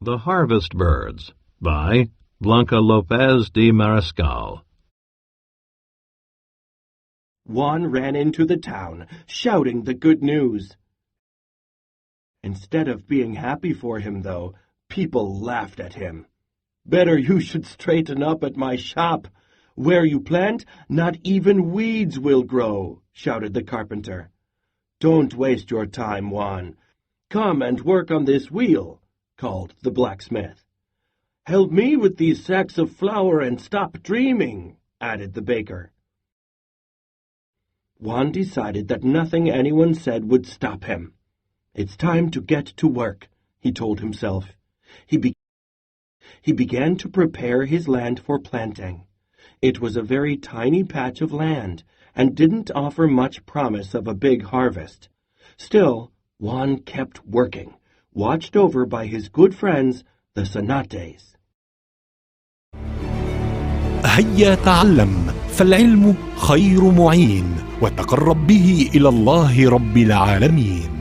The Harvest Birds by Blanca Lopez de Mariscal. Juan ran into the town, shouting the good news. Instead of being happy for him, though, people laughed at him. "Better you should straighten up at my shop. Where you plant, not even weeds will grow," shouted the carpenter. "Don't waste your time, Juan. Come and work on this wheel," called the blacksmith. "Help me with these sacks of flour and stop dreaming," added the baker. Juan decided that nothing anyone said would stop him. "It's time to get to work," he told himself. He began to prepare his land for planting. It was a very tiny patch of land, and didn't offer much promise of a big harvest. Still, Juan kept working, watched over by his good friends, the Zanates. هيا تعلم فالعلم خير معين وتقرب به إلى الله رب العالمين.